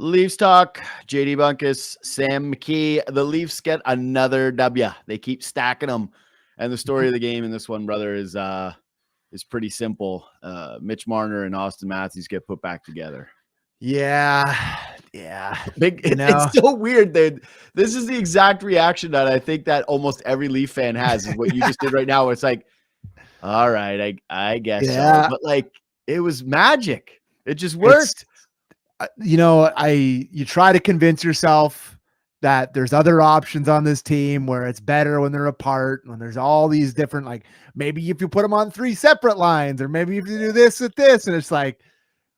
Leafs talk. JD Bunkis, Sam McKee. The Leafs get another W. They keep stacking them. And the story of the game in this one, brother, is pretty simple. Mitch Marner and Austin Matthews get put back together. Yeah. It's so weird, dude. This is the exact reaction that I think that almost every Leaf fan has, is what you just did right now. It's like, all right, I guess so. But like, it was magic. It just worked. You try to convince yourself that there's other options on this team where it's better when they're apart, when there's all these different, like maybe if you put them on 3 separate lines, or maybe if you do this with this, and it's like,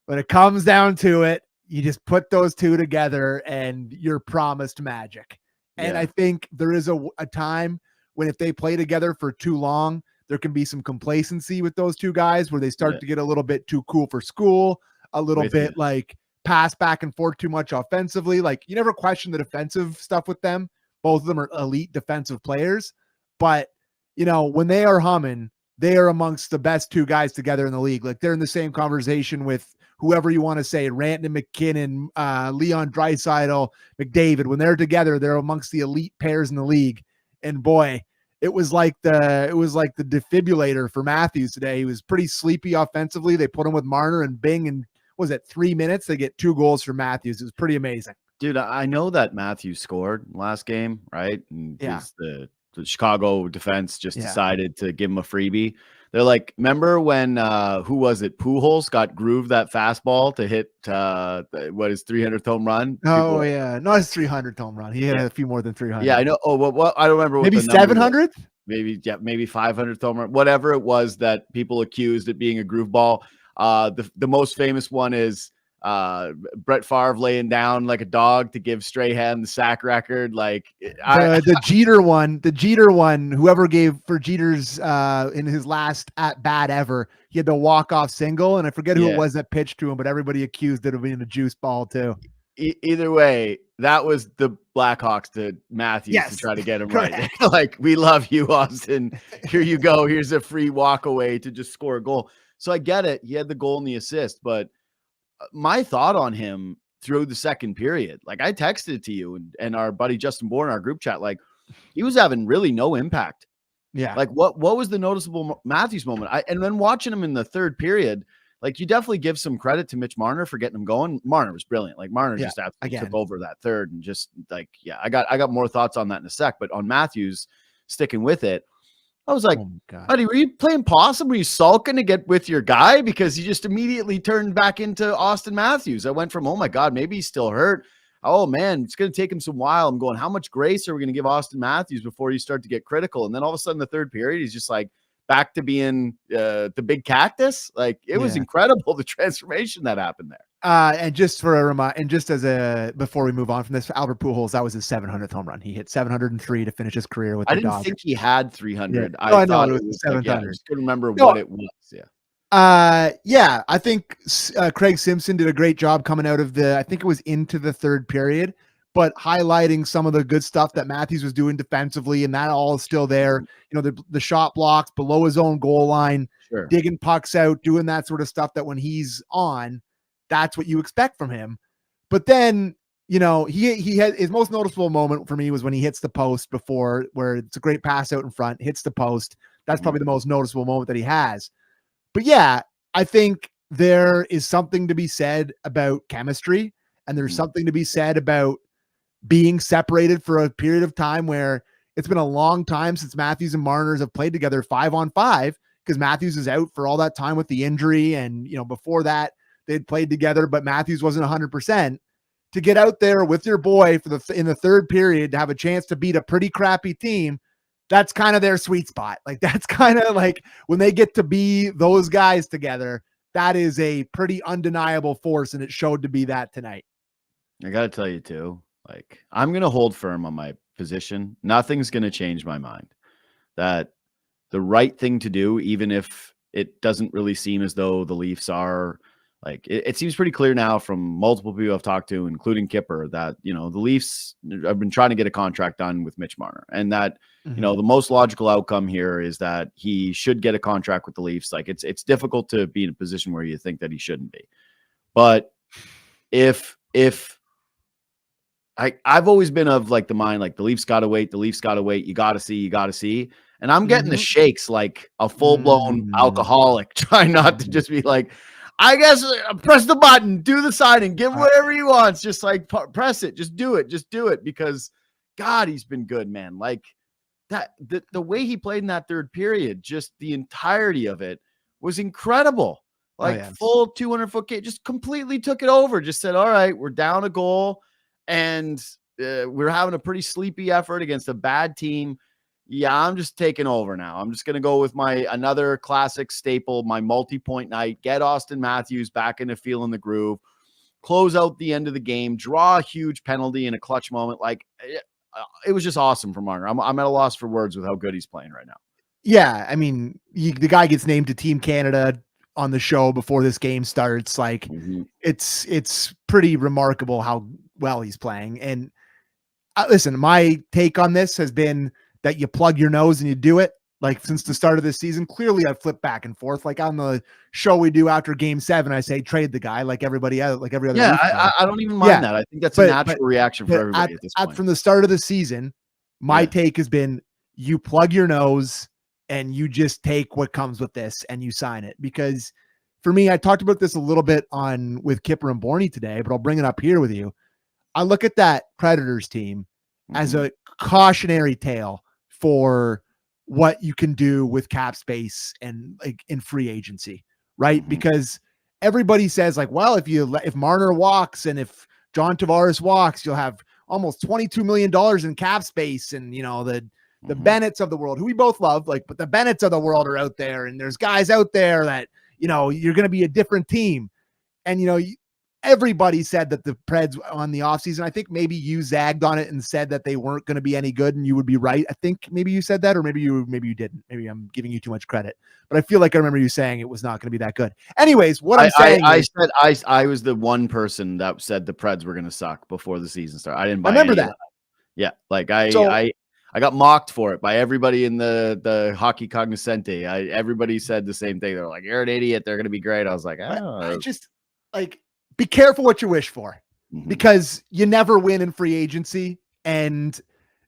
when it comes down to it, you just put those two together and you're promised magic. And I think there is a time when if they play together for too long, there can be some complacency with those two guys where they start to get a little bit too cool for school, a little bit like pass back and forth too much offensively. Like, you never question the defensive stuff with them. Both of them are elite defensive players, but when they are humming, they are amongst the best two guys together in the league. Like, they're in the same conversation with whoever you want to say, Rantanen, McKinnon, Leon Draisaitl, McDavid. When they're together, they're amongst the elite pairs in the league. And boy, it was like the defibrillator for Matthews today. He was pretty sleepy offensively. They put him with Marner, and bing, and was it 3 minutes? They get 2 goals for Matthews. It was pretty amazing. Dude, I know that Matthews scored last game, right? And the Chicago defense just decided to give him a freebie. They're like, remember when who was it? Pujols got grooved that fastball to hit what is 300th home run? Oh yeah, not his 300th home run. He had a few more than 300. Yeah, I know. Oh, well, I don't remember. Maybe 700. Maybe 500th home run. Whatever it was that people accused it being a groove ball. The most famous one is Brett Favre laying down like a dog to give Strahan the sack record. Like the Jeter one, whoever gave for Jeter's in his last at bat ever, he had the walk-off single, and I forget who it was that pitched to him, but everybody accused it of being a juice ball too. Either way, that was the Blackhawks to Matthews to try to get him right. Like, we love you, Austin. Here you go. Here's a free walk away to just score a goal. So I get it. He had the goal and the assist, but my thought on him through the second period, like I texted it to you and our buddy Justin Bourne in our group chat, like he was having really no impact. Yeah. Like what was the noticeable Matthews moment? And then watching him in the third period, like you definitely give some credit to Mitch Marner for getting him going. Marner was brilliant. Like Marner just absolutely took over that third, and just like, I got more thoughts on that in a sec, but on Matthews sticking with it, I was like, buddy, were you playing possum? Were you sulking to get with your guy? Because you just immediately turned back into Austin Matthews. I went from, oh my God, maybe he's still hurt. Oh man, it's going to take him some while. I'm going, how much grace are we going to give Austin Matthews before you start to get critical? And then all of a sudden, the third period, he's just like back to being the big cactus. Like, it was incredible, the transformation that happened there. And just for a reminder, and just before we move on from this, Albert Pujols, that was his 700th home run. He hit 703 to finish his career with the Dodgers. I didn't think he had 300. Yeah. I thought it was 700. I just couldn't remember what it was. I think Craig Simpson did a great job coming out of I think it was into the third period, but highlighting some of the good stuff that Matthews was doing defensively, and that all is still there. The shot blocks below his own goal line, digging pucks out, doing that sort of stuff that when he's on, that's what you expect from him. But then, he had his most noticeable moment for me was when he hits the post before, where it's a great pass out in front, hits the post. That's probably the most noticeable moment that he has. But yeah, I think there is something to be said about chemistry, and there's something to be said about being separated for a period of time where it's been a long time since Matthews and Marner have played together 5-on-5, because Matthews is out for all that time with the injury. And, before that, they'd played together, but Matthews wasn't 100%. To get out there with your boy in the third period to have a chance to beat a pretty crappy team, that's kind of their sweet spot. Like, that's kind of like when they get to be those guys together, that is a pretty undeniable force, and it showed to be that tonight. I got to tell you too, like, I'm going to hold firm on my position. Nothing's going to change my mind that the right thing to do, even if it doesn't really seem as though the Leafs are, like, it seems pretty clear now from multiple people I've talked to, including Kipper, that, the Leafs have been trying to get a contract done with Mitch Marner, and that, the most logical outcome here is that he should get a contract with the Leafs. Like, it's difficult to be in a position where you think that he shouldn't be. But if I've always been of like the mind, like the Leafs got to wait. You got to see. And I'm getting the shakes like a full blown alcoholic, trying not to just be like, I guess press the button, do the signing, give whatever he wants. Just like press it, just do it because God, he's been good, man. Like that, the way he played in that third period, just the entirety of it was incredible. Like full 200-foot game, just completely took it over. Just said, all right, we're down a goal and we're having a pretty sleepy effort against a bad team. Yeah, I'm just taking over now. I'm just going to go with another classic staple, my multi-point night, get Austin Matthews back into feeling the groove, close out the end of the game, draw a huge penalty in a clutch moment. Like it was just awesome from Marner. I'm at a loss for words with how good he's playing right now. Yeah, I mean, the guy gets named to Team Canada on the show before this game starts. Like it's pretty remarkable how well he's playing. And listen, my take on this has been that you plug your nose and you do it. Like since the start of this season, clearly I've flipped back and forth. Like on the show we do after Game 7, I say trade the guy, like everybody else, like every other. Yeah, I don't even mind that. I think that's a natural reaction for everybody at this point. From the start of the season, my take has been you plug your nose and you just take what comes with this and you sign it. Because for me, I talked about this a little bit with Kipper and Borney today, but I'll bring it up here with you. I look at that Predators team as a cautionary tale for what you can do with cap space and like in free agency, right? Because everybody says like, well, if Marner walks and if John Tavares walks, you'll have almost $22 million in cap space. And, you know, the Bennett's of the world, who we both love, like, but the Bennett's of the world are out there and there's guys out there that, you know, you're going to be a different team. And, you know, everybody said that the Preds on the offseason, I think maybe you zagged on it and said that they weren't going to be any good, and you would be right. I think maybe you said that, or maybe you didn't. Maybe I'm giving you too much credit, but I feel like I remember you saying it was not going to be that good. Anyways, what I'm saying I was the one person that said the Preds were going to suck before the season started. I didn't buy remember that. Yeah, like I got mocked for it by everybody in the hockey cognoscente. Everybody said the same thing. They're like, "You're an idiot. They're going to be great." I was like, "Oh." I just like. Be careful what you wish for, because you never win in free agency. And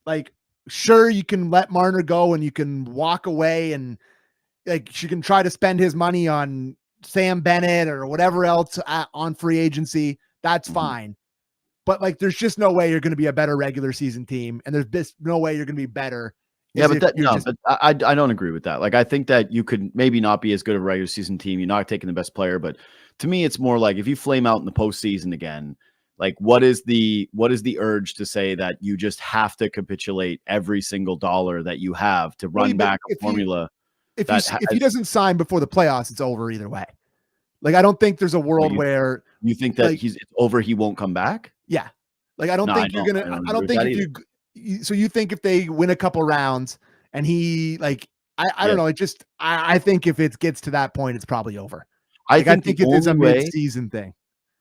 like, sure, you can let Marner go and you can walk away and like, you can try to spend his money on Sam Bennett or whatever else on free agency. That's fine. But like, there's just no way you're going to be a better regular season team. And there's just no way you're going to be better. Yeah, but I don't agree with that. Like, I think that you could maybe not be as good of a regular season team. You're not taking the best player, but to me, it's more like if you flame out in the postseason again, like what is the urge to say that you just have to capitulate every single dollar that you have to run back a formula? If he doesn't sign before the playoffs, it's over either way. Like, I don't think there's a world where you think that it's over. He won't come back. Yeah. Like, I don't think you're going to, I don't think so you think if they win a couple rounds and he like, I don't know. It just, I think if it gets to that point, it's probably over. I think it is a mid-season thing.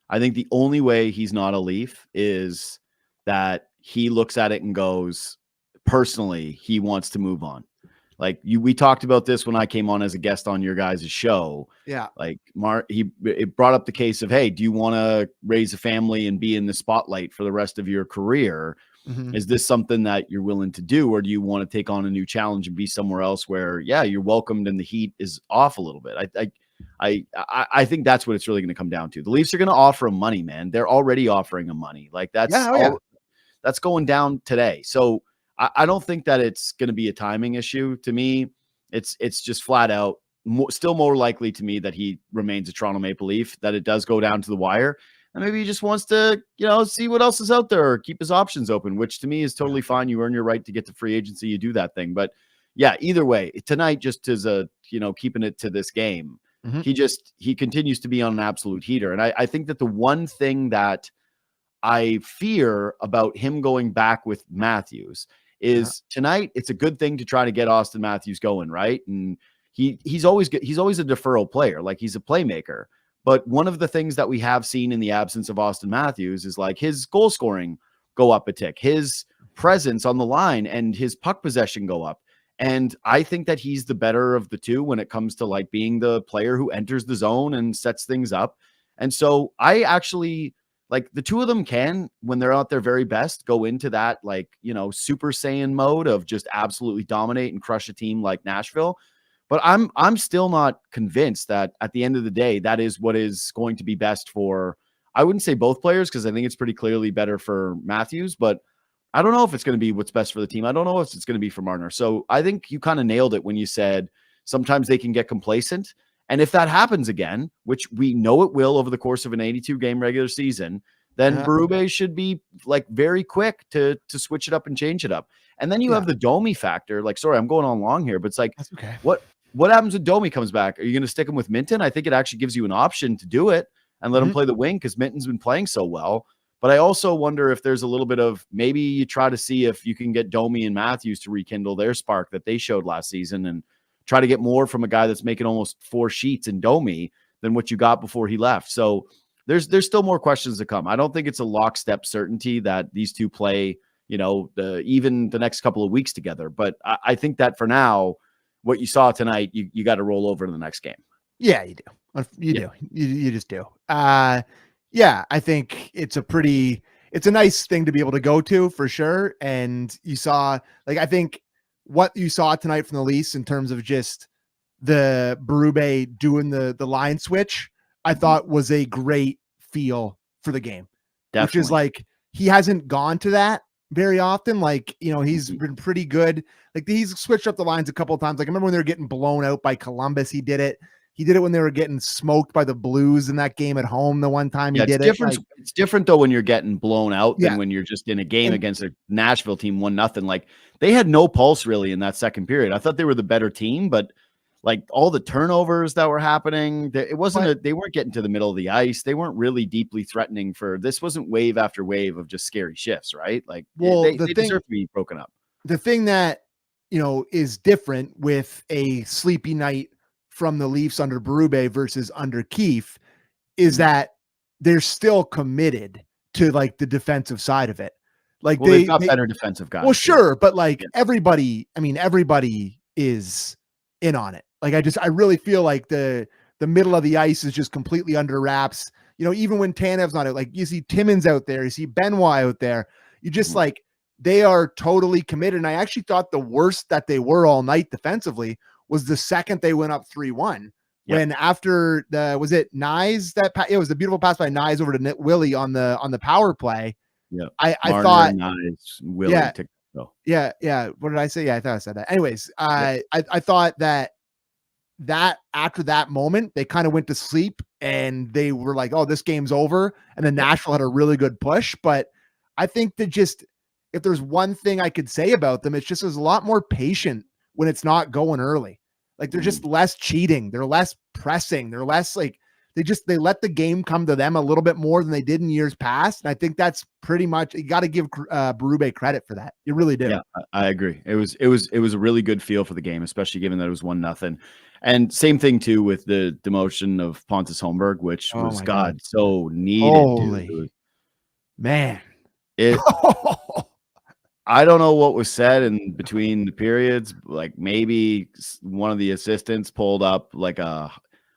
I think the only way he's not a Leaf is that he looks at it and goes, personally, he wants to move on. Like we talked about this when I came on as a guest on your guys' show. Yeah. Like it brought up the case of, hey, do you want to raise a family and be in the spotlight for the rest of your career? Is this something that you're willing to do, or do you want to take on a new challenge and be somewhere else where, yeah, you're welcomed and the heat is off a little bit? I think that's what it's really going to come down to. The Leafs are going to offer him money, man. They're already offering him money. Like that's going down today. So I don't think that it's going to be a timing issue. To me, it's just flat out still more likely to me that he remains a Toronto Maple Leaf, that it does go down to the wire. And maybe he just wants to, see what else is out there or keep his options open, which to me is totally fine. You earn your right to get to free agency. You do that thing. But yeah, either way, tonight just is keeping it to this game. He continues to be on an absolute heater. And I think that the one thing that I fear about him going back with Matthews is tonight, it's a good thing to try to get Austin Matthews going, right? And he's always a deferral player. Like, he's a playmaker. But one of the things that we have seen in the absence of Austin Matthews is like his goal scoring go up a tick, his presence on the line and his puck possession go up. And I think that he's the better of the two when it comes to like being the player who enters the zone and sets things up. And so I actually like the two of them can, when they're at their very best, go into that, like, Super Saiyan mode of just absolutely dominate and crush a team like Nashville. But I'm still not convinced that at the end of the day, that is what is going to be best for, I wouldn't say both players, because I think it's pretty clearly better for Matthews, but I don't know if it's going to be what's best for the team. I don't know if it's going to be for Marner. So I think you kind of nailed it when you said sometimes they can get complacent. And if that happens again, which we know it will over the course of an 82 game regular season, then Berube should be like very quick to switch it up and change it up. And then you have the Domi factor. Like, sorry, I'm going on long here, but it's like, that's okay. What happens when Domi comes back? Are you going to stick him with Minten? I think it actually gives you an option to do it and let him play the wing, because Minten's been playing so well. But I also wonder if there's a little bit of, maybe you try to see if you can get Domi and Matthews to rekindle their spark that they showed last season, and try to get more from a guy that's making almost 4 sheets in Domi than what you got before he left. So there's still more questions to come. I don't think it's a lockstep certainty that these two play, even the next couple of weeks together. But I think that for now, what you saw tonight, you got to roll over to the next game. Yeah, you do. You just do. Yeah, I think it's a nice thing to be able to go to for sure. And you saw, like, I think what you saw tonight from the Leafs in terms of just the Berube doing the line switch, I thought was a great feel for the game. Definitely. Which is like, he hasn't gone to that very often. Like, he's been pretty good. Like, he's switched up the lines a couple of times. Like, I remember when they were getting blown out by Columbus, he did it. He did it when they were getting smoked by the Blues in that game at home. The one time he did it. Like, it's different though when you're getting blown out than when you're just in a game against a Nashville team 1-0. Like, they had no pulse really in that second period. I thought they were the better team, but like all the turnovers that were happening, it wasn't they weren't getting to the middle of the ice. They weren't really deeply threatening this wasn't wave after wave of just scary shifts, right? Like, they deserve to be broken up. The thing that, is different with a sleepy night from the Leafs under Berube versus under Keefe is that they're still committed to like the defensive side of it. Like, they've got better defensive guys. Well, sure. But like everybody is in on it. Like, I really feel like the middle of the ice is just completely under wraps. Even when Tanev's not out, like, you see Timmins out there, you see Benoit out there, you just like, they are totally committed. And I actually thought the worst that they were all night defensively was the second they went up 3-1. When after was it Nyes it was the beautiful pass by Nyes over to Willie on the power play. Yeah. I thought Nyes, Willie yeah. What did I say? Yeah, I thought I said that. Anyways, I thought that after that moment, they kind of went to sleep and they were like, oh, this game's over. And then Nashville had a really good push. But I think that if there's one thing I could say about them, it's just there's a lot more patient when it's not going early. Like, they're just less cheating. They're less pressing. They're less like, they let the game come to them a little bit more than they did in years past. And I think that's pretty much, you got to give Berube credit for that. You really do. Yeah, I agree. It was a really good feel for the game, especially given that it was 1-0. And same thing too with the demotion of Pontus Homberg, which was God so needed. Holy dude. Man. I don't know what was said in between the periods. Like, maybe one of the assistants pulled up like a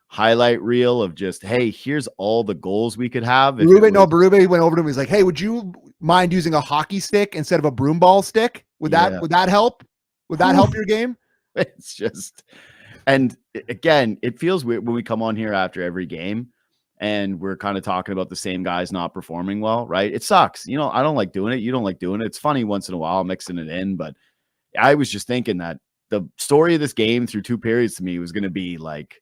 highlight reel of just, hey, here's all the goals we could have. Berube went over to him. He's like, hey, would you mind using a hockey stick instead of a broom ball stick? Would that help? Would that help your game? It's just, and again, it feels weird when we come on here after every game and we're kind of talking about the same guys not performing well, right? It sucks. I don't like doing it. You don't like doing it. It's funny once in a while mixing it in, but I was just thinking that the story of this game through 2 periods to me was going to be like,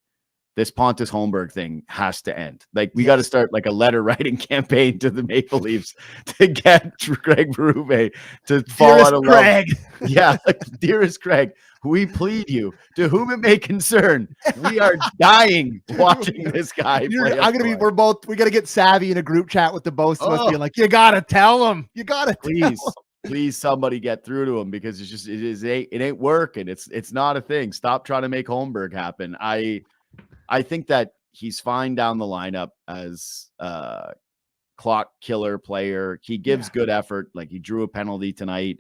this Pontus Homberg thing has to end. Like, we got to start like a letter writing campaign to the Maple Leafs to get Craig Berube to fall out of love. Yeah, like, dearest Craig, we plead you, to whom it may concern. We are dying watching this guy. We got to get Savvy in a group chat with the both of us being like, you got to tell him. You got to please somebody get through to him, because it ain't working. It's not a thing. Stop trying to make Homberg happen. I think that he's fine down the lineup as a clock killer player. He gives good effort. Like, he drew a penalty tonight.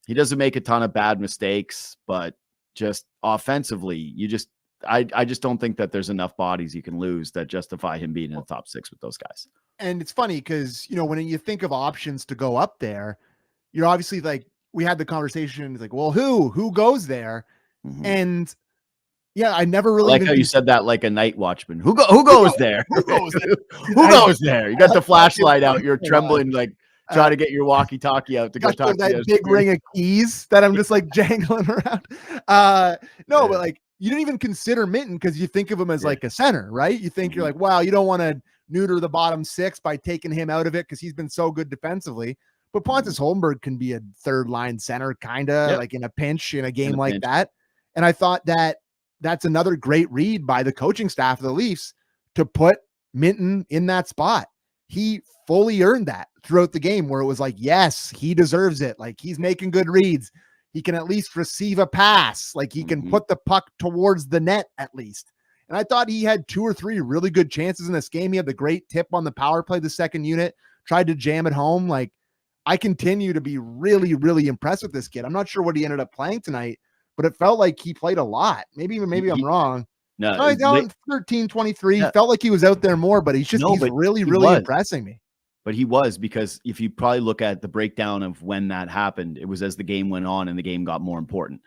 He doesn't make a ton of bad mistakes, but just offensively, I just don't think that there's enough bodies you can lose that justify him being in the top 6 with those guys. And it's funny because, when you think of options to go up there, you're obviously like, we had the conversation. It's like, well, who goes there? Mm-hmm. And yeah, I never really like how you said that like a night watchman. Who goes there? Who goes there? Who goes there? You got the flashlight out. You're trembling, like try to get your walkie-talkie out to go talk to that big ring of keys that I'm just like jangling around. No, but like you didn't even consider Minten because you think of him as like a center, right? You think you're like, wow, you don't want to neuter the bottom six by taking him out of it because he's been so good defensively. But Pontus Homberg can be a third line center, kind of like in a pinch in a game like that. And I thought that's another great read by the coaching staff of the Leafs to put Minten in that spot. He fully earned that throughout the game where it was like, yes, he deserves it. Like he's making good reads. He can at least receive a pass. Like he can put the puck towards the net at least. And I thought he had 2 or 3 really good chances in this game. He had the great tip on the power play, the second unit, tried to jam it home. Like I continue to be really, really impressed with this kid. I'm not sure what he ended up playing tonight, but it felt like he played a lot. Maybe I'm wrong. No, he's down 13, 23. Yeah. Felt like he was out there more, but he's really impressing me. But he was, because if you probably look at the breakdown of when that happened, it was as the game went on and the game got more important.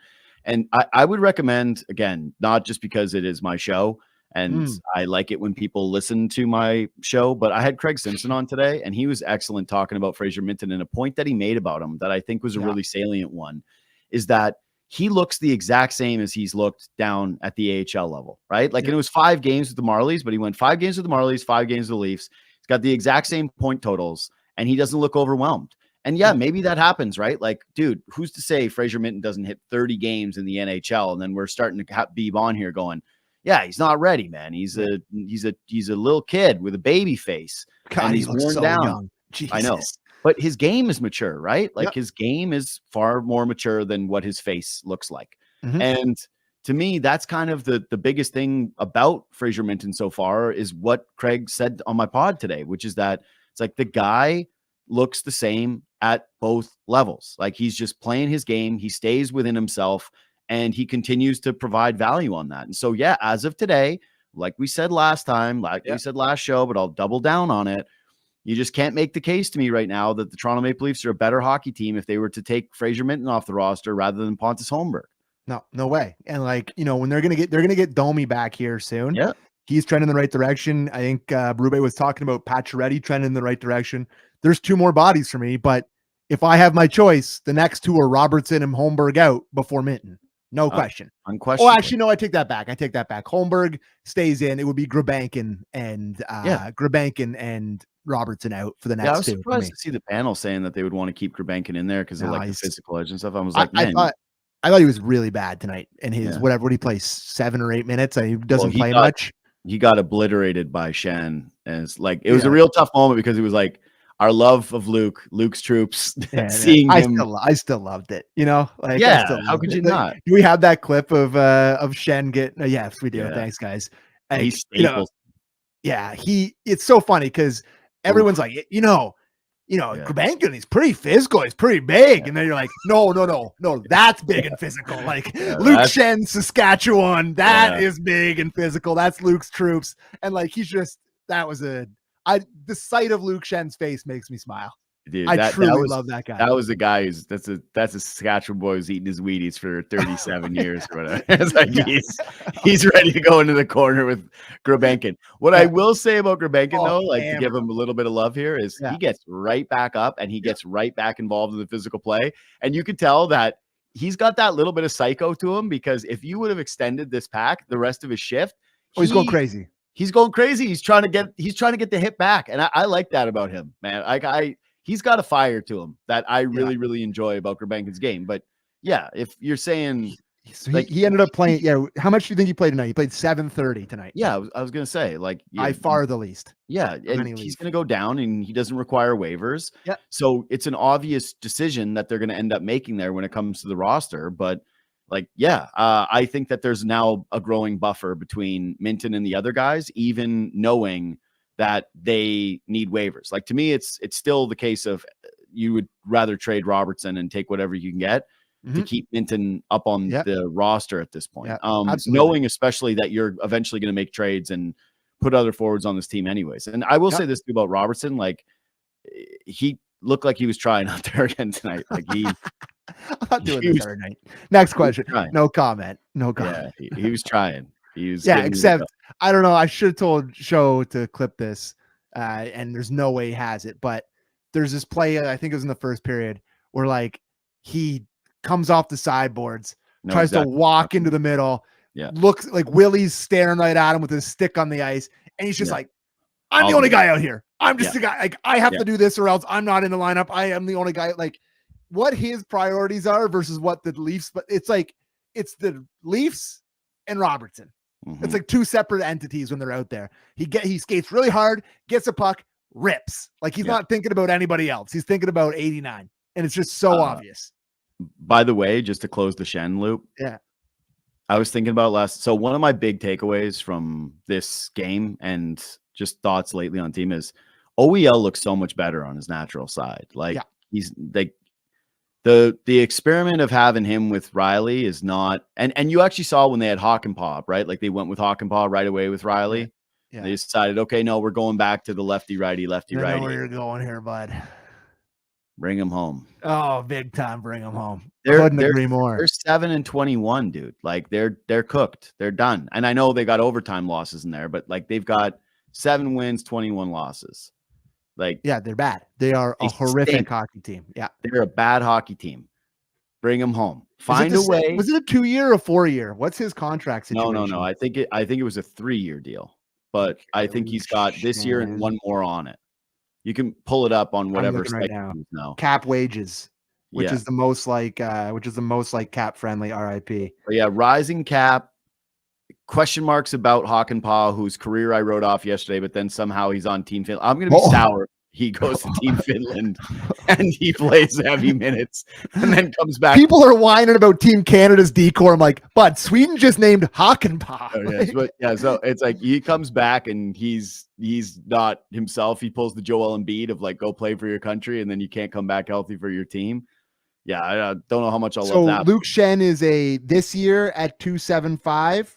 And I would recommend, again, not just because it is my show and I like it when people listen to my show, but I had Craig Simpson on today and he was excellent talking about Fraser Minten, and a point that he made about him that I think was a really salient one is that he looks the exact same as he's looked down at the AHL level, right? Like, and it was 5 games with the Marlies, but he went 5 games with the Marlies, 5 games with the Leafs. He's got the exact same point totals and he doesn't look overwhelmed. And maybe that happens, right? Like, dude, who's to say Fraser Minten doesn't hit 30 games in the NHL? And then we're starting to be on here going, yeah, he's not ready, man. He's a little kid with a baby face. God, and he's worn down. I know. But his game is mature, right? Like his game is far more mature than what his face looks like. And to me, that's kind of the biggest thing about Fraser Minten so far is what Craig said on my pod today, which is that it's like the guy looks the same at both levels. Like he's just playing his game. He stays within himself and he continues to provide value on that. And so, as of today, like we said last time, we said last show, but I'll double down on it. You just can't make the case to me right now that the Toronto Maple Leafs are a better hockey team if they were to take Fraser Minten off the roster rather than Pontus Homberg. No way. And like, when they're going to get Domi back here soon. Yeah. He's trending in the right direction. I think Brube was talking about Pacioretty trending in the right direction. There's 2 more bodies for me, but if I have my choice, the next 2 are Robertson and Homberg out before Minten. No question. Unquestionably. Oh, actually, no, I take that back. Homberg stays in. It would be Grabankin and Robertson out for the next 2. I was surprised to see the panel saying that they would want to keep Grabankin in there because of the physical edge and stuff. I was like, man. I thought he was really bad tonight in his whatever. What he plays 7 or 8 minutes. He doesn't play much. He got obliterated by Shen, and it's like it was a real tough moment because it was like our love of Luke's troops. Seeing him, I still loved it. Like how could you not? Do we have that clip of Shen get? Yes, we do. Yeah. Thanks, guys. He's staples. It's so funny because everyone's like, Grabankin, he's pretty physical. He's pretty big. And then you're like, no, that's big and physical. Like Luke Shen, Saskatchewan, that is big and physical. That's Luke's troops. And like, the sight of Luke Shen's face makes me smile. Dude, I truly love that guy. That was the guy that's a Saskatchewan boy who's eating his Wheaties for 37 years or whatever. It's like he's ready to go into the corner with Grabankin. What I will say about Grabankin to give him a little bit of love here is he gets right back up and he gets right back involved in the physical play. And you could tell that he's got that little bit of psycho to him because if you would have extended this pack the rest of his shift, he's going crazy. He's going crazy. He's trying to get the hit back. And I like that about him, man. He's got a fire to him that I really, really enjoy about Grabankin's game. But if you're saying he ended up playing, how much do you think he played tonight? He played 7:30 tonight. Yeah, I was gonna say by far the least. Yeah, and he's gonna go down, and he doesn't require waivers. Yeah, so it's an obvious decision that they're gonna end up making there when it comes to the roster. But I think that there's now a growing buffer between Minten and the other guys, even knowing that they need waivers. Like to me, it's still the case of you would rather trade Robertson and take whatever you can get to keep Minten up on the roster at this point. Knowing especially that you're eventually going to make trades and put other forwards on this team anyways. And I will say this too about Robertson, like he looked like he was trying out there again tonight. Like I'm not doing this every night. Next question. No comment. No comment. Yeah, he was trying. He was except I don't know. I should have told Show to clip this, and there's no way he has it. But there's this play, I think it was in the first period, where like he comes off the sideboards, tries to walk into the middle, looks like Willie's staring right at him with his stick on the ice, and he's just like, I'm the only guy out here. I'm just the guy. Like I have to do this or else I'm not in the lineup. I am the only guy. Like what his priorities are versus what the Leafs, but it's like it's the Leafs and Robertson. It's like two separate entities when they're out there. He skates really hard, gets a puck, rips. Like he's not thinking about anybody else. He's thinking about 89. And it's just so obvious. By the way, just to close the Shen loop. Yeah. I was thinking about so one of my big takeaways from this game and just thoughts lately on team is OEL looks so much better on his natural side. Like he's like the experiment of having him with Riley is not, and you actually saw when they had Hakanpää, right? Like they went with Hakanpää right away with Riley. Yeah. They decided, okay, no, we're going back to the lefty righty. I know where you're going here, bud. Bring him home. Oh, big time. Bring him home. Couldn't agree more. They're 7-21, dude. Like they're cooked. They're done. And I know they got overtime losses in there, but like they've got 7 wins, 21 losses. Like, yeah, they're bad. They are a horrific hockey team. Yeah. They're a bad hockey team. Bring them home. Find a way. Was it a 2-year or 4-year? What's his contract situation? No. I think it was a 3-year deal, but I think he's got this year and one more on it. You can pull it up on whatever right now. Cap wages, which is the most like cap friendly RIP. But yeah, rising cap. Question marks about Hakanpää, whose career I wrote off yesterday, but then somehow he's on Team Finland. I'm going to be sour. He goes to Team Finland and he plays heavy minutes and then comes back. People are whining about Team Canada's decor. I'm like, but Sweden just named Hakanpää. So it's like he comes back and he's not himself. He pulls the Joel Embiid of like, go play for your country, and then you can't come back healthy for your team. Yeah, I don't know how much I'll love that. Luke Shen is this year at 275.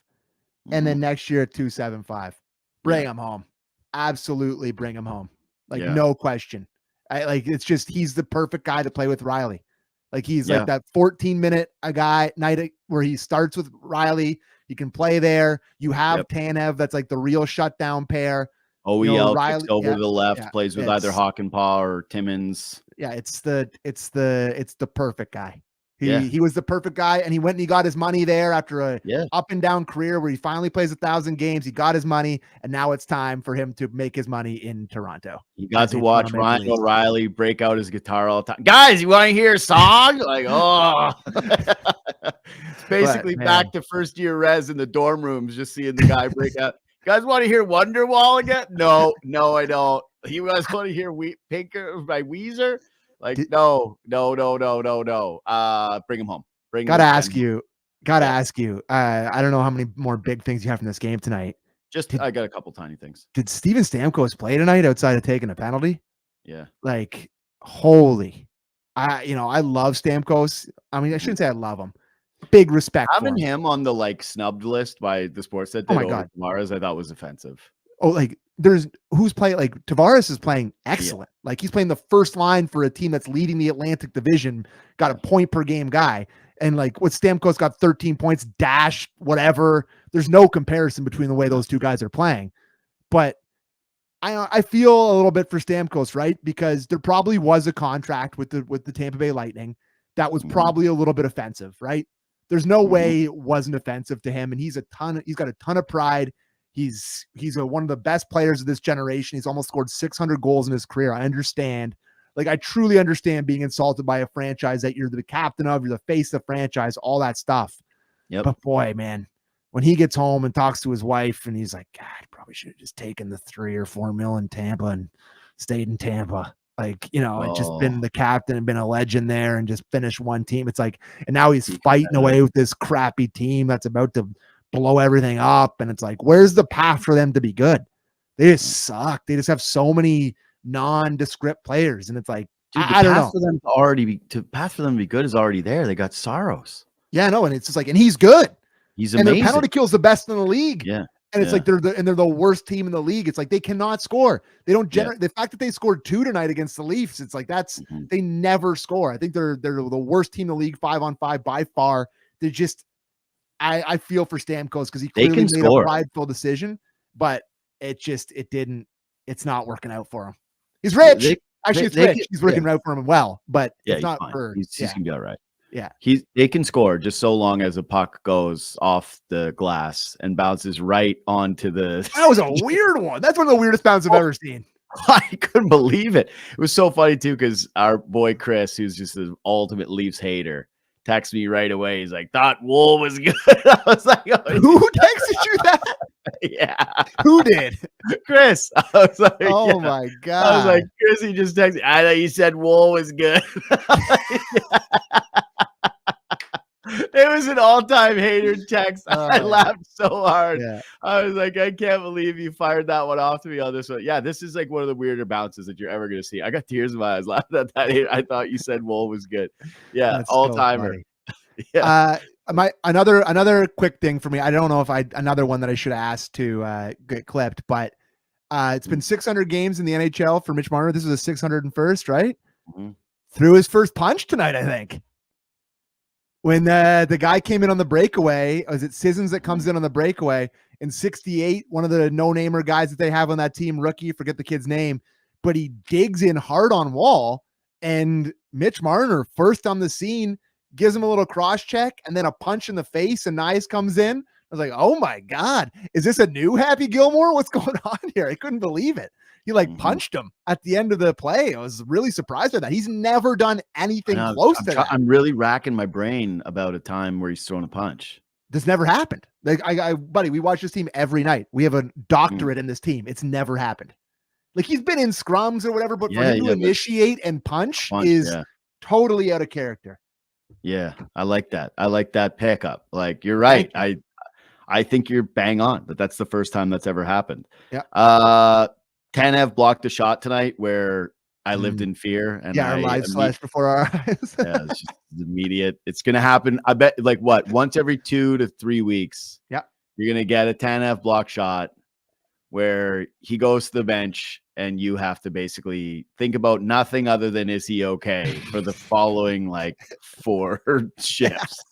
And then next year at 275, bring him home. Absolutely bring him home. Like no question. It's just, he's the perfect guy to play with Riley. Like he's like that 14-minute night where he starts with Riley. You can play there. You have Tanev. That's like the real shutdown pair. OEL Riley over to the left, plays with either Hakanpää or Timmins. Yeah. It's the perfect guy. He was the perfect guy, and he went and he got his money there after a up and down career where he finally plays 1,000 games. He got his money, and now it's time for him to make his money in Toronto. You got to watch Ryan O'Reilly break out his guitar all the time. Guys, you want to hear a song? Like, oh. It's basically back to first year res in the dorm rooms, just seeing the guy break out. You guys want to hear Wonderwall again? No, I don't. You guys want to hear Pinker by Weezer? Like, no. Bring him home. Gotta ask you. I don't know how many more big things you have from this game tonight. I got a couple tiny things. Did Steven Stamkos play tonight outside of taking a penalty? Yeah. Like, holy. I love Stamkos. I mean, I shouldn't say I love him. Big respect. Having him on the snubbed list by the Sportsnet. Oh my God. Tavares, I thought was offensive. Oh, like who's playing, like Tavares is playing excellent. Yeah. Like he's playing the first line for a team that's leading the Atlantic Division, got a point per game guy. And like what Stamkos got 13 points, dash, whatever. There's no comparison between the way those two guys are playing. But I feel a little bit for Stamkos, right? Because there probably was a contract with the Tampa Bay Lightning that was probably a little bit offensive, right? There's no way it wasn't offensive to him. And he's got a ton of pride. He's one of the best players of this generation. He's almost scored 600 goals in his career. I understand. Like, I truly understand being insulted by a franchise that you're the captain of, you're the face of the franchise, all that stuff. Yep. But boy, man, when he gets home and talks to his wife and he's like, God, I probably should have just taken the 3 or 4 mil in Tampa and stayed in Tampa. Like, and just been the captain and been a legend there and just finished one team. It's like, and now he's fighting away with this crappy team that's about to blow everything up. And it's like, where's the path for them to be good? They just suck. They just have so many nondescript players. And it's like, dude, I don't know. The path for them to be good is already there. They got Saros. Yeah, no. And it's just like, and he's good. He's amazing. And the penalty kill's the best in the league. Yeah. And it's like they're the worst team in the league. It's like they cannot score. They don't generate. The fact that they scored 2 tonight against the Leafs, it's like they never score. I think they're the worst team in the league 5-on-5 by far. They're just I feel for Stamkos because he clearly made a prideful decision, but it's not working out for him. He's rich. It's rich. He's working out for him well, but it's not for he's gonna be all right. Yeah. They can score just so long as a puck goes off the glass and bounces right onto the. That was a weird one. That's one of the weirdest bounces I've ever seen. I couldn't believe it. It was so funny too, because our boy Chris, who's just the ultimate Leafs hater, texted me right away. He's like, "Thought Wool was good." I was like, "Who texted you that?" Yeah, who did? Chris. I was like, "Oh my god!" I was like, "Chris, he just texted. I thought you said Wool was good." It was an all-time hater text. I laughed so hard. Yeah. I was like, I can't believe you fired that one off to me on this one. Yeah, this is like one of the weirder bounces that you're ever going to see. I got tears in my eyes laughing at that. I thought you said Wool was good. Yeah, all-timer. So yeah. Another quick thing for me. I don't know if another one that I should ask to get clipped, but it's been 600 games in the NHL for Mitch Marner. This is a 601st, right? Mm-hmm. Threw his first punch tonight, I think. When the guy came in on the breakaway, was it Sissons that comes in on the breakaway in 68, one of the no-namer guys that they have on that team, rookie, forget the kid's name, but he digs in hard on Wall, and Mitch Marner, first on the scene, gives him a little cross-check, and then a punch in the face, and Nice comes in. I was like, oh my God, is this a new Happy Gilmore? What's going on here? I couldn't believe it. He punched him at the end of the play. I was really surprised by that. He's never done anything close to that. I'm really racking my brain about a time where he's thrown a punch. This never happened. Like buddy, we watch this team every night. We have a doctorate in this team. It's never happened. Like he's been in scrums or whatever, but for him to initiate and punch is totally out of character. Yeah, I like that. I like that pickup. Like you're right. I think you're bang on, but that's the first time that's ever happened. Yeah. Tanev blocked a shot tonight where I lived in fear. And our lives flashed before our eyes. Yeah, it's just immediate. It's going to happen. I bet once every 2 to 3 weeks. Yeah. You're going to get a Tanev block shot where he goes to the bench and you have to basically think about nothing other than, is he okay for the following 4 shifts.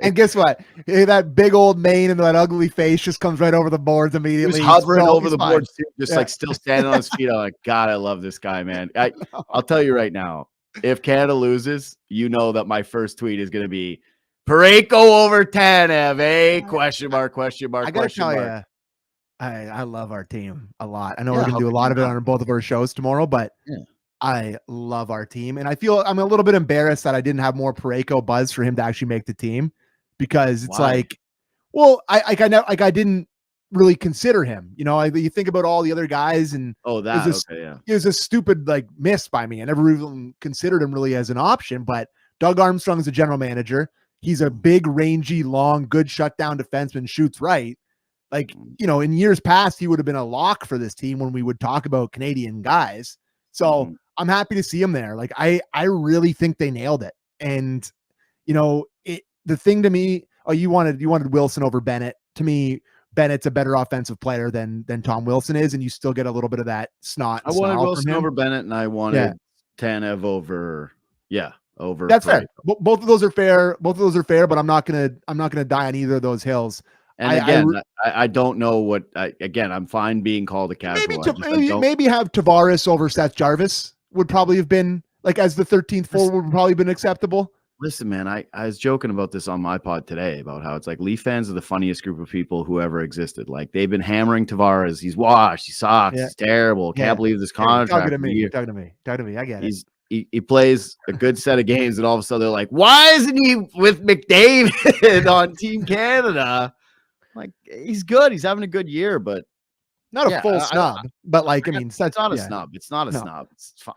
And guess what? That big old mane and that ugly face just comes right over the boards immediately. He's hovering over the boards too, just still standing on his feet. I'm like, God, I love this guy, man. I'll tell you right now, if Canada loses, you know that my first tweet is going to be Parayko over Tanev, eh? Question mark. I gotta tell you, I love our team a lot. I know we're going to do a lot of it on both of our shows tomorrow, but I love our team, and I feel I'm a little bit embarrassed that I didn't have more Parayko buzz for him to actually make the team, because it's I didn't really consider him. You think about all the other guys, and it was a stupid miss by me. I never even considered him really as an option. But Doug Armstrong's the general manager. He's a big, rangy, long, good shutdown defenseman, shoots right. In years past, he would have been a lock for this team when we would talk about Canadian guys. So I'm happy to see him there. I really think they nailed it. And, the thing to me, you wanted Wilson over Bennett. To me, Bennett's a better offensive player than Tom Wilson is. And you still get a little bit of that snot. I wanted Wilson over Bennett, and I wanted Tanev over. That's fair. Both of those are fair. But I'm not going to die on either of those hills. And again, I don't know what. I'm fine being called a casual. Maybe have Tavares over Seth Jarvis would probably have been as the 13th forward would probably been acceptable. Listen, man, I was joking about this on my pod today about how it's Leaf fans are the funniest group of people who ever existed. They've been hammering Tavares. He's washed. He sucks. He's terrible. Can't believe this contract. Talking to me. I get it. He plays a good set of games, and all of a sudden they're like, why isn't he with McDavid on Team Canada? He's good. He's having a good year, but not a full snub. But it's not a snub. It's not a snub.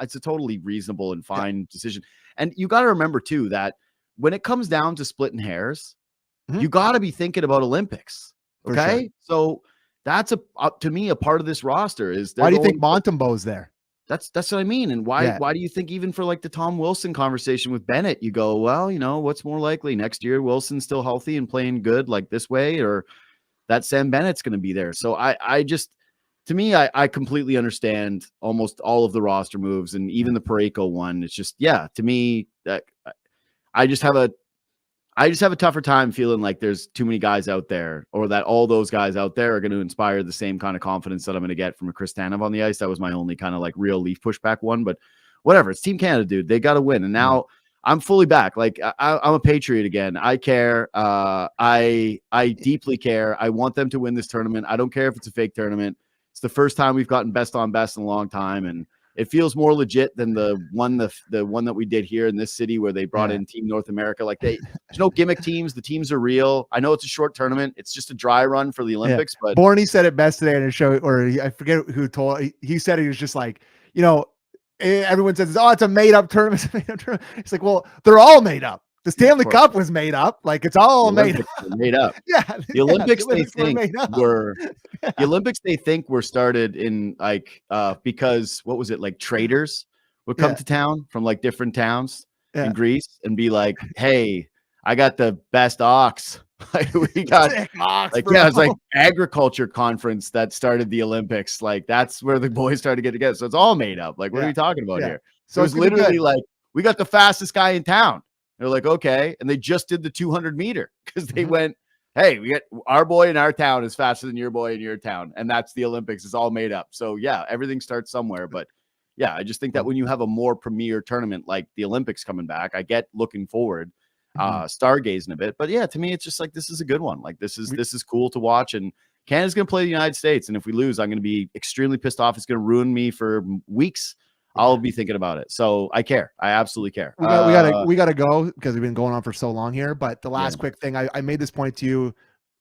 It's a totally reasonable and fine decision. And you got to remember too that when it comes down to splitting hairs, you got to be thinking about Olympics. Okay, sure. So that's to me a part of this roster is. Why do you think Montembeau's there? That's what I mean. And why do you think even for the Tom Wilson conversation with Bennett, you go, well, what's more likely next year? Wilson's still healthy and playing good this way, or that Sam Bennett's going to be there. So to me, I completely understand almost all of the roster moves and even the Parayko one. It's just, to me, that I just have a tougher time feeling like there's too many guys out there, or that all those guys out there are going to inspire the same kind of confidence that I'm going to get from a Chris Tanev on the ice. That was my only kind of like real Leaf pushback one, but whatever. It's Team Canada, dude. They got to win. And now I'm fully back. Like I'm a Patriot again. I care. I deeply care. I want them to win this tournament. I don't care if it's a fake tournament. It's the first time we've gotten best on best in a long time. And it feels more legit than the one that we did here in this city where they brought in Team North America. Like there's no gimmick teams. The teams are real. I know it's a short tournament. It's just a dry run for the Olympics. But Borny said it best today in a show, or I forget who told. He said he was just like, everyone says, "Oh, it's a made up tournament." It's like, well, they're all made up. The Stanley Cup was made up. Like it's all made up. The Olympics they think were the Olympics they think were started in like because what was it, like traders would come to town from like different towns in Greece and be like, hey, I got the best ox. Like we got ox, like it's like agriculture conference that started the Olympics. Like that's where the boys started to get together. So it's all made up. Like what are you talking about here? So it's literally like we got the fastest guy in town. They're like, okay. And they just did the 200 meter because they went, hey, we got our boy in our town is faster than your boy in your town. And that's the Olympics. It's all made up. So everything starts somewhere. But I just think that when you have a more premier tournament like the Olympics coming back, I get looking forward, stargazing a bit. But to me, it's just like, this is a good one. Like this is cool to watch. And Canada's going to play the United States. And if we lose, I'm going to be extremely pissed off. It's going to ruin me for weeks. I'll be thinking about it. So I care. I absolutely care. We gotta go because we've been going on for so long here. But the last quick thing, I made this point to you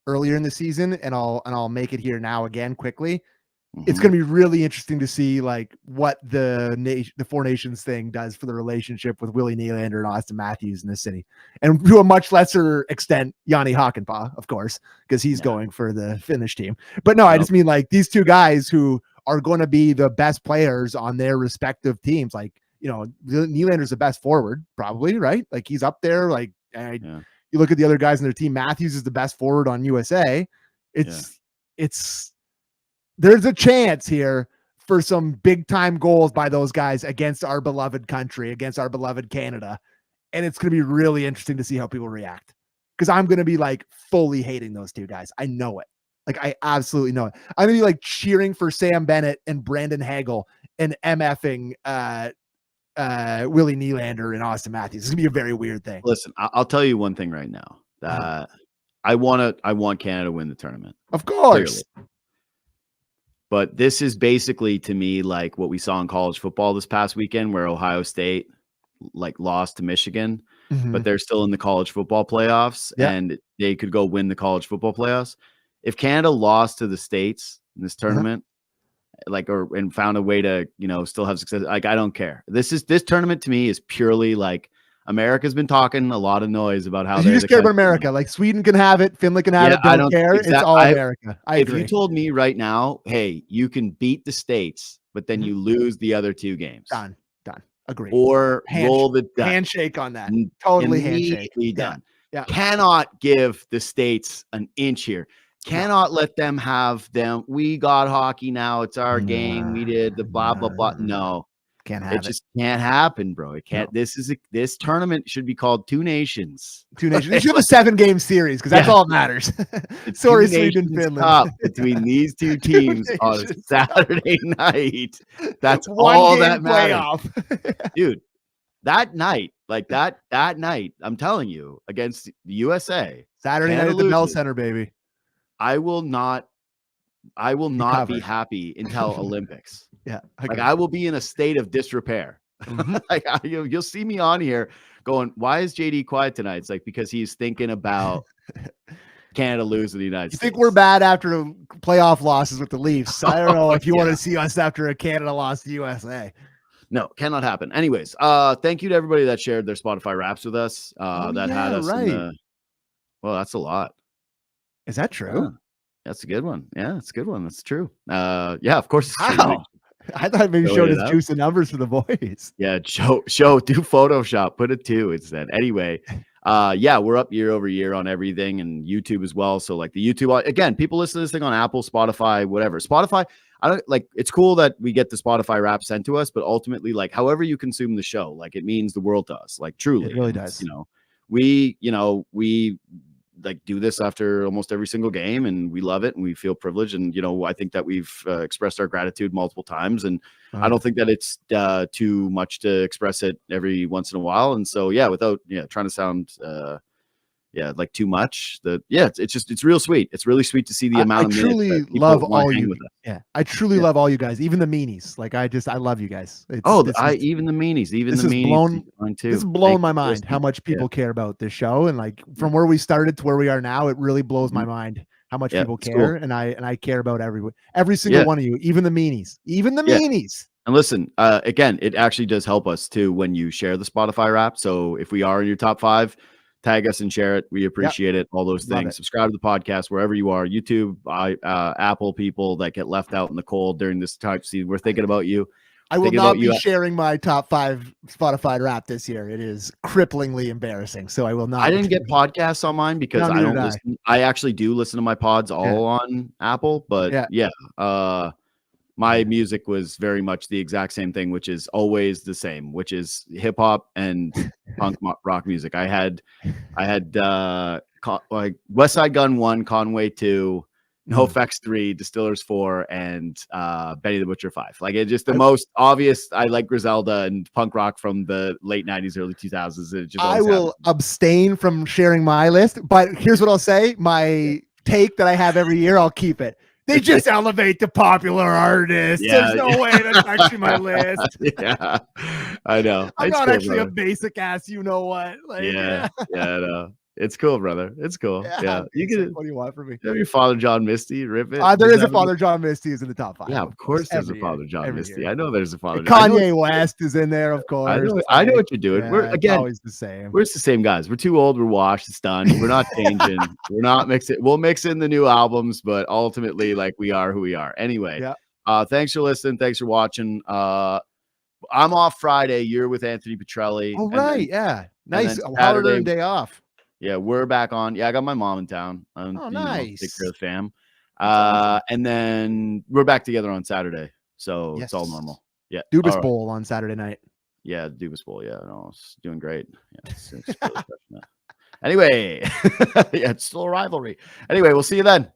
earlier in the season, and I'll make it here now again quickly. It's going to be really interesting to see like what the Four Nations thing does for the relationship with Willie Nylander and Austin Matthews in this city, and to a much lesser extent, Yanni Hakanpää, of course, because he's going for the Finnish team. But no, I just mean like these two guys who are going to be the best players on their respective teams. Like, Nylander's the best forward, probably, right? Like he's up there. Like, you look at the other guys in their team. Matthews is the best forward on USA. There's a chance here for some big time goals by those guys against our beloved country, against our beloved Canada. And it's going to be really interesting to see how people react, because I'm going to be like fully hating those two guys. I know it. Like, I absolutely know it. I'm going to be like cheering for Sam Bennett and Brandon Hagel and MFing Willie Nylander and Austin Matthews. It's going to be a very weird thing. Listen, I'll tell you one thing right now. I want Canada to win the tournament. Of course. Clearly. But this is basically, to me, like what we saw in college football this past weekend, where Ohio State like lost to Michigan, but they're still in the college football playoffs and they could go win the college football playoffs. If Canada lost to the States in this tournament, and found a way to, still have success, like, I don't care. This tournament to me is purely like America's been talking a lot of noise about how you just care about America. Like Sweden can have it, Finland can have it. I don't care. It's all America. If you told me right now, hey, you can beat the States, but then you lose the other two games. Done. Agree. Or roll the handshake on that. Totally handshake. Done. Yeah. Cannot give the States an inch here. Cannot let them have them. We got hockey now. It's our game. We did the blah, blah, blah. No. Can't have it. Just can't happen, bro. It can't. No. This tournament should be called Two Nations. Two Nations. They should have a 7-game series because that's all that matters. Sorry, Sweden, Finland. Between these two teams on a Saturday night. That's all that matters, dude. That night, I'm telling you, against the USA, Saturday night at the Bell Center, baby. I will not be happy until Olympics. I will be in a state of disrepair. You'll see me on here going, why is JD quiet tonight? It's like, because he's thinking about Canada losing the United States. You think we're bad after the playoff losses with the Leafs? I don't know if you want to see us after a Canada loss to USA. No, cannot happen. Anyways, thank you to everybody that shared their Spotify Wraps with us. Had us right. Well, that's a lot. Is that true? Yeah, that's a good one. Yeah, it's a good one. That's true. Of course. Wow. I thought maybe showed his juice and numbers for the boys. Yeah, show, do Photoshop, put a 2 instead. Anyway, Yeah, we're up year over year on everything, and YouTube as well. So like the YouTube, again, people listen to this thing on Apple, Spotify, whatever. Spotify, I don't like, it's cool that we get the Spotify rap sent to us, but ultimately, like, however you consume the show, like, it means the world to us, like, truly. It really does. We like do this after almost every single game, and we love it, and we feel privileged. And I think that we've expressed our gratitude multiple times, and I don't think that it's too much to express it every once in a while. And so without trying to sound like too much, it's real sweet. It's really sweet to see the amount I of truly minutes that love all hang you. with us. Yeah, I truly love all you guys, even the meanies. Like I love you guys. Even the meanies, this is blowing my mind how much people care about this show, and like from where we started to where we are now, it really blows my mind how much people care. Cool. And I care about every single one of you, even the meanies, And listen, again, it actually does help us too when you share the Spotify rap. So if we are in your top 5, tag us and share it. We appreciate it. All those things. Subscribe to the podcast wherever you are. YouTube, Apple people that get left out in the cold during this time season. We're thinking about you. I will not be sharing my top 5 Spotify rap this year. It is cripplingly embarrassing. So I will not. I didn't get podcasts on mine because I don't listen. I actually do listen to my pods all on Apple, but my music was very much the exact same thing, which is always the same, which is hip hop and punk rock music. I had like West Side Gun 1, Conway 2, NoFX 3, Distillers 4, and Benny the Butcher 5. Like it's just the most obvious. I like Griselda and punk rock from the late 90s, early 2000s. I will abstain from sharing my list, but here's what I'll say. My take that I have every year, I'll keep it. They just elevate the popular artists. There's no way that's actually my list. Yeah, I know. I'm not actually a basic ass. You know what? Like, I know. It's cool, brother. It's cool. Yeah. You get it. What do you want from me? Have your Father John Misty, rip it. There is a Father John Misty is in the top 5. Yeah, of course there's a Father John Misty. I know there's a Father Kanye West is in there, of course. I know what you're doing. Yeah, we're again always the same. We're the same guys. We're too old, we're washed, it's done. We're not changing. We're not mixing. We'll mix in the new albums, but ultimately, like, we are who we are. Anyway, thanks for listening. Thanks for watching. I'm off Friday. You're with Anthony Petrelli. Oh, right. Nice. Holiday day off. Yeah, we're back on. Yeah, I got my mom in town. Nice. Take care of the fam. Awesome. And then we're back together on Saturday. So it's all normal. Yeah. Dubas Bowl on Saturday night. Yeah, Dubas Bowl. Yeah, no, it's doing great. Yeah, it's really anyway, it's still a rivalry. Anyway, we'll see you then.